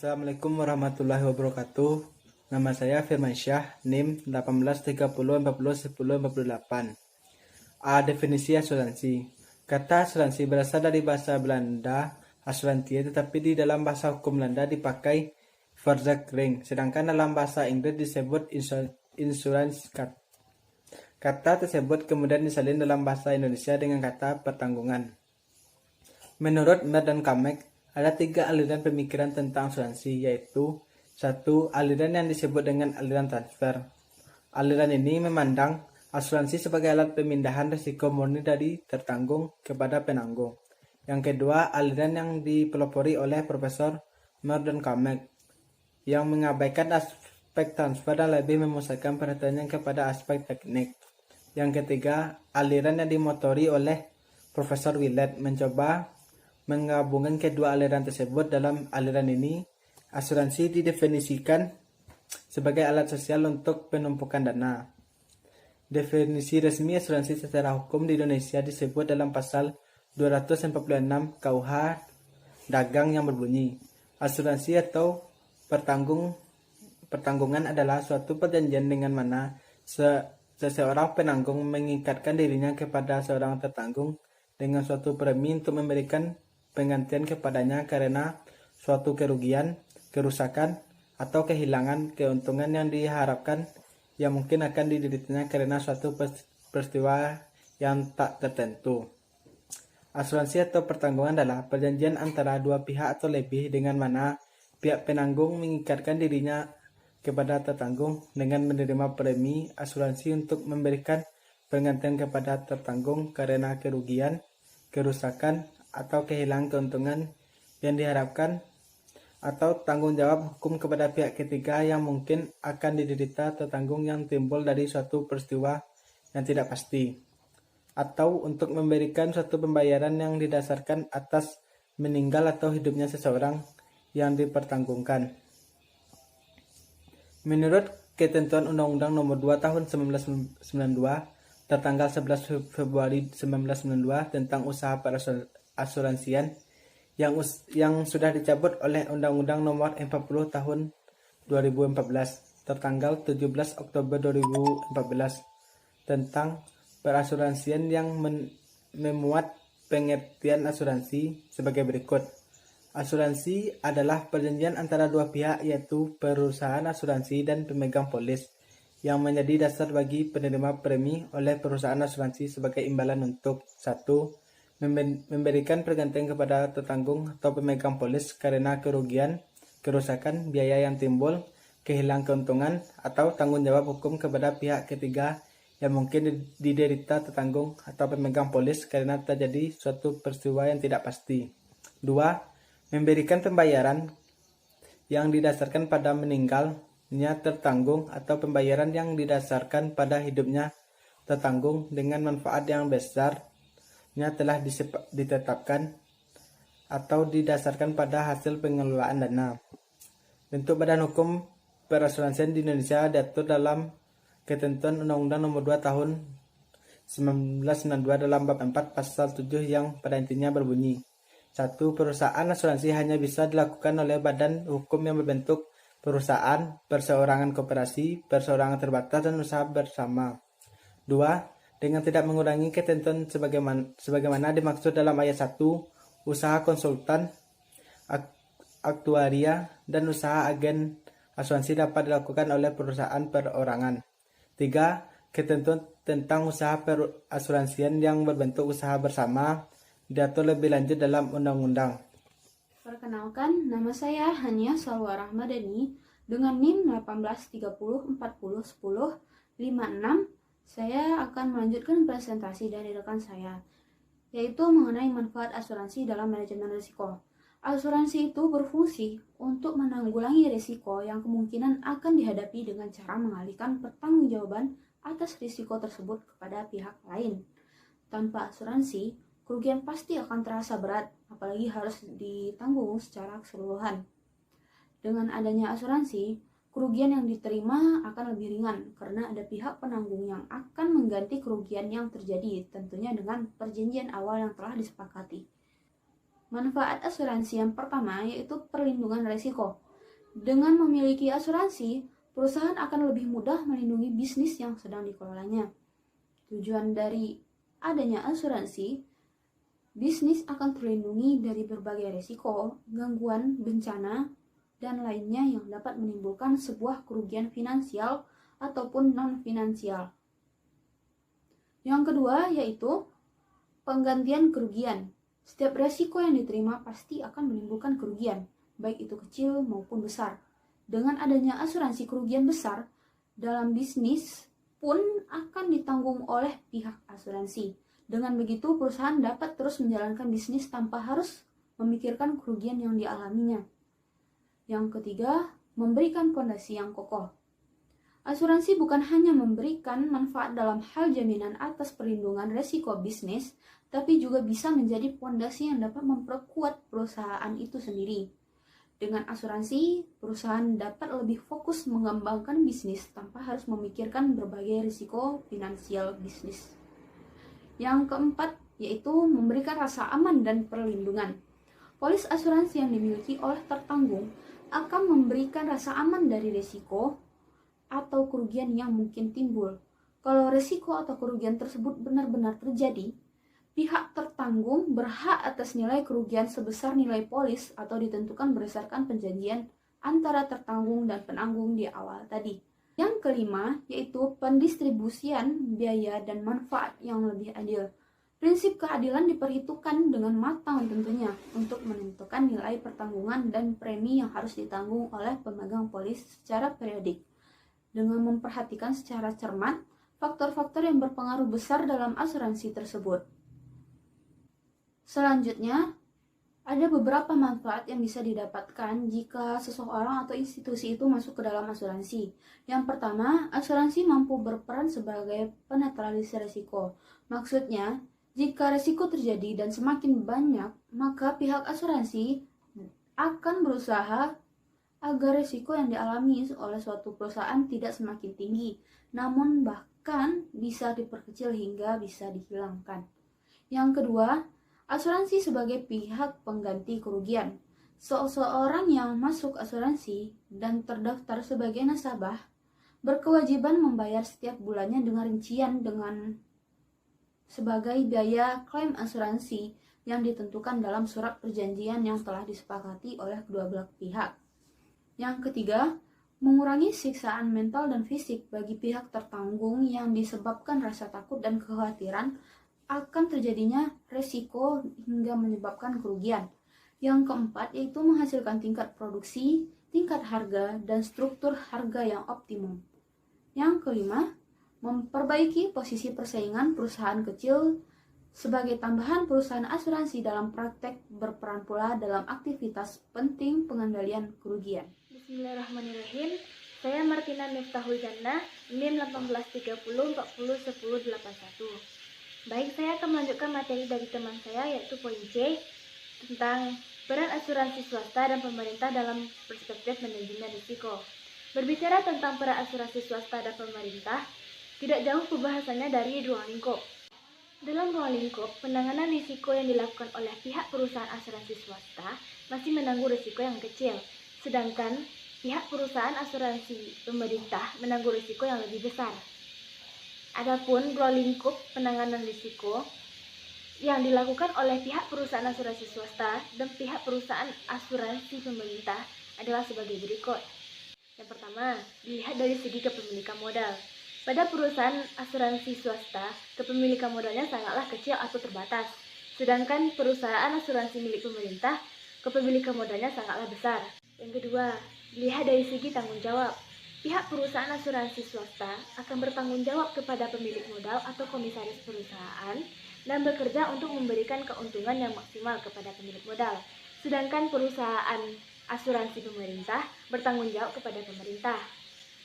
Assalamualaikum warahmatullahi wabarakatuh. Nama saya Firmansyah, NIM 1830401048. Definisi asuransi. Kata asuransi berasal dari bahasa Belanda asurantie, tetapi di dalam bahasa hukum Belanda dipakai verzekering, sedangkan dalam bahasa Inggris disebut insurance. Kata tersebut kemudian disalin dalam bahasa Indonesia dengan kata pertanggungan. Menurut Mer dan Kamek, ada 3 aliran pemikiran tentang asuransi, yaitu 1. Aliran yang disebut dengan aliran transfer. Aliran ini memandang asuransi sebagai alat pemindahan risiko murni dari tertanggung kepada penanggung. Yang kedua, aliran yang dipelopori oleh Profesor Mer dan Kamek, yang mengabaikan aspek transfer dan lebih memusatkan perhatiannya kepada aspek teknik. Yang ketiga, aliran yang dimotori oleh Profesor Willett mencoba menggabungkan kedua aliran tersebut. Dalam aliran ini, asuransi didefinisikan sebagai alat sosial untuk penumpukan dana. Definisi resmi asuransi secara hukum di Indonesia disebut dalam pasal 246 KUH Dagang yang berbunyi, asuransi atau pertanggungan adalah suatu perjanjian dengan mana seseorang penanggung mengikatkan dirinya kepada seorang tertanggung dengan suatu premi untuk memberikan penggantian kepadanya karena suatu kerugian, kerusakan, atau kehilangan keuntungan yang diharapkan yang mungkin akan dideritanya karena suatu peristiwa yang tak tertentu. Asuransi atau pertanggungan adalah perjanjian antara dua pihak atau lebih dengan mana pihak penanggung mengikatkan dirinya kepada tertanggung dengan menerima premi asuransi untuk memberikan penggantian kepada tertanggung karena kerugian, kerusakan, atau kehilangan keuntungan yang diharapkan, atau tanggung jawab hukum kepada pihak ketiga yang mungkin akan diderita tertanggung yang timbul dari suatu peristiwa yang tidak pasti, atau untuk memberikan suatu pembayaran yang didasarkan atas meninggal atau hidupnya seseorang yang dipertanggungkan. Menurut ketentuan Undang-Undang Nomor 2 Tahun 1992 tertanggal 11 Februari 1992 tentang usaha perasuransian yang sudah dicabut oleh Undang-Undang Nomor 40 Tahun 2014 tertanggal 17 Oktober 2014 tentang perasuransian yang memuat pengertian asuransi sebagai berikut. Asuransi adalah perjanjian antara dua pihak, yaitu perusahaan asuransi dan pemegang polis, yang menjadi dasar bagi penerima premi oleh perusahaan asuransi sebagai imbalan untuk 1. Memberikan pergantian kepada tertanggung atau pemegang polis karena kerugian, kerusakan, biaya yang timbul, kehilangan keuntungan, atau tanggung jawab hukum kepada pihak ketiga yang mungkin diderita tertanggung atau pemegang polis karena terjadi suatu peristiwa yang tidak pasti. 2. Memberikan pembayaran yang didasarkan pada meninggalnya tertanggung atau pembayaran yang didasarkan pada hidupnya tertanggung dengan manfaat yang besarnya telah ditetapkan atau didasarkan pada hasil pengelolaan dana. Bentuk badan hukum perasuransian di Indonesia diatur dalam ketentuan Undang-Undang Nomor 2 Tahun 1992 dalam bab 4 pasal 7 yang pada intinya berbunyi, 1. Perusahaan asuransi hanya bisa dilakukan oleh badan hukum yang berbentuk perusahaan, perseorangan koperasi, perseorangan terbatas, dan usaha bersama. 2. Dengan tidak mengurangi ketentuan sebagaimana dimaksud dalam ayat 1, usaha konsultan, aktuaria, dan usaha agen asuransi dapat dilakukan oleh perusahaan perorangan. 3. Ketentuan tentang usaha perasuransian yang berbentuk usaha bersama diatur lebih lanjut dalam undang-undang. Perkenalkan, nama saya Hania Salwa Rahmadani dengan NIM 1830401056. Saya akan melanjutkan presentasi dari rekan saya, yaitu mengenai manfaat asuransi dalam manajemen risiko. Asuransi itu berfungsi untuk menanggulangi risiko yang kemungkinan akan dihadapi dengan cara mengalihkan pertanggungjawaban atas risiko tersebut kepada pihak lain. Tanpa asuransi, kerugian pasti akan terasa berat, apalagi harus ditanggung secara keseluruhan. Dengan adanya asuransi, kerugian yang diterima akan lebih ringan karena ada pihak penanggung yang akan mengganti kerugian yang terjadi, tentunya dengan perjanjian awal yang telah disepakati. Manfaat asuransi yang pertama yaitu perlindungan risiko. Dengan memiliki asuransi, perusahaan akan lebih mudah melindungi bisnis yang sedang dikelolanya. Tujuan dari adanya asuransi, bisnis akan terlindungi dari berbagai risiko, gangguan, bencana, dan lainnya yang dapat menimbulkan sebuah kerugian finansial ataupun non-finansial. Yang kedua yaitu penggantian kerugian. Setiap resiko yang diterima pasti akan menimbulkan kerugian, baik itu kecil maupun besar. Dengan adanya asuransi kerugian besar dalam bisnis pun akan ditanggung oleh pihak asuransi. Dengan begitu, perusahaan dapat terus menjalankan bisnis tanpa harus memikirkan kerugian yang dialaminya. Yang ketiga, memberikan fondasi yang kokoh. Asuransi bukan hanya memberikan manfaat dalam hal jaminan atas perlindungan resiko bisnis, tapi juga bisa menjadi fondasi yang dapat memperkuat perusahaan itu sendiri. Dengan asuransi, perusahaan dapat lebih fokus mengembangkan bisnis tanpa harus memikirkan berbagai risiko finansial bisnis. Yang keempat, yaitu memberikan rasa aman dan perlindungan. Polis asuransi yang dimiliki oleh tertanggung akan memberikan rasa aman dari risiko atau kerugian yang mungkin timbul. Kalau risiko atau kerugian tersebut benar-benar terjadi, pihak tertanggung berhak atas nilai kerugian sebesar nilai polis atau ditentukan berdasarkan perjanjian antara tertanggung dan penanggung di awal tadi. Yang kelima, yaitu pendistribusian biaya dan manfaat yang lebih adil. Prinsip keadilan diperhitungkan dengan matang tentunya untuk menentukan nilai pertanggungan dan premi yang harus ditanggung oleh pemegang polis secara periodik. Dengan memperhatikan secara cermat faktor-faktor yang berpengaruh besar dalam asuransi tersebut. Selanjutnya, ada beberapa manfaat yang bisa didapatkan jika seseorang atau institusi itu masuk ke dalam asuransi. Yang pertama, asuransi mampu berperan sebagai penetralis risiko. Maksudnya, jika risiko terjadi dan semakin banyak, maka pihak asuransi akan berusaha agar risiko yang dialami oleh suatu perusahaan tidak semakin tinggi, namun bahkan bisa diperkecil hingga bisa dihilangkan. Yang kedua, asuransi sebagai pihak pengganti kerugian. Seseorang yang masuk asuransi dan terdaftar sebagai nasabah berkewajiban membayar setiap bulannya dengan rincian sebagai biaya klaim asuransi yang ditentukan dalam surat perjanjian yang telah disepakati oleh kedua belah pihak. Yang ketiga, mengurangi siksaan mental dan fisik bagi pihak tertanggung yang disebabkan rasa takut dan kekhawatiran akan terjadinya resiko hingga menyebabkan kerugian. Yang keempat, yaitu menghasilkan tingkat produksi, tingkat harga, dan struktur harga yang optimum. Yang kelima, memperbaiki posisi persaingan perusahaan kecil sebagai tambahan perusahaan asuransi dalam praktek berperan pula dalam aktivitas penting pengendalian kerugian. Bismillahirrahmanirrahim. Saya Martina Miftahul Jannah, NIM 1830401081. Baik, saya akan melanjutkan materi dari teman saya, yaitu poin C, tentang peran asuransi swasta dan pemerintah dalam perspektif manajemen risiko. Berbicara tentang peran asuransi swasta dan pemerintah, tidak jauh pembahasannya dari ruang lingkup. Dalam ruang lingkup, penanganan risiko yang dilakukan oleh pihak perusahaan asuransi swasta masih menanggung risiko yang kecil, sedangkan pihak perusahaan asuransi pemerintah menanggung risiko yang lebih besar. Adapun ruang lingkup penanganan risiko yang dilakukan oleh pihak perusahaan asuransi swasta dan pihak perusahaan asuransi pemerintah adalah sebagai berikut. Yang pertama, dilihat dari segi kepemilikan modal. Pada perusahaan asuransi swasta, kepemilikan modalnya sangatlah kecil atau terbatas. Sedangkan perusahaan asuransi milik pemerintah, kepemilikan modalnya sangatlah besar. Yang kedua, dilihat dari segi tanggung jawab. Pihak perusahaan asuransi swasta akan bertanggung jawab kepada pemilik modal atau komisaris perusahaan dan bekerja untuk memberikan keuntungan yang maksimal kepada pemilik modal. Sedangkan perusahaan asuransi pemerintah bertanggung jawab kepada pemerintah.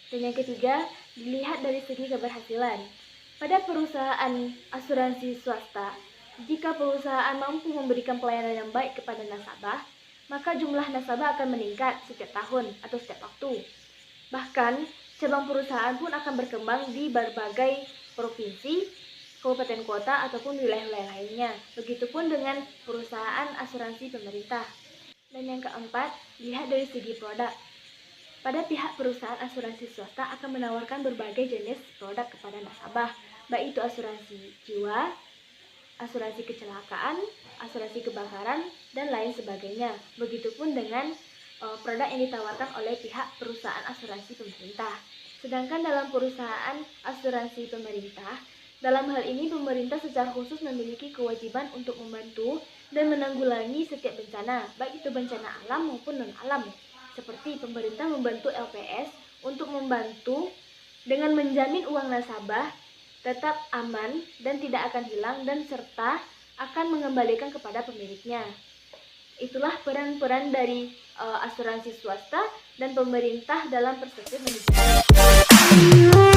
Dan yang ketiga, dilihat dari segi keberhasilan. Pada perusahaan asuransi swasta, jika perusahaan mampu memberikan pelayanan yang baik kepada nasabah, maka jumlah nasabah akan meningkat setiap tahun atau setiap waktu. Bahkan, cabang perusahaan pun akan berkembang di berbagai provinsi, kabupaten kota, ataupun wilayah-wilayah lainnya. Begitupun dengan perusahaan asuransi pemerintah. Dan yang keempat, lihat dari segi produk. Pada pihak perusahaan asuransi swasta akan menawarkan berbagai jenis produk kepada nasabah, baik itu asuransi jiwa, asuransi kecelakaan, asuransi kebakaran, dan lain sebagainya. Begitupun dengan produk yang ditawarkan oleh pihak perusahaan asuransi pemerintah. Sedangkan dalam perusahaan asuransi pemerintah, dalam hal ini pemerintah secara khusus memiliki kewajiban untuk membantu dan menanggulangi setiap bencana, baik itu bencana alam maupun non-alam. Seperti pemerintah membantu LPS untuk membantu dengan menjamin uang nasabah tetap aman dan tidak akan hilang dan serta akan mengembalikan kepada pemiliknya. Itulah peran-peran dari asuransi swasta dan pemerintah dalam perspektif manajemen.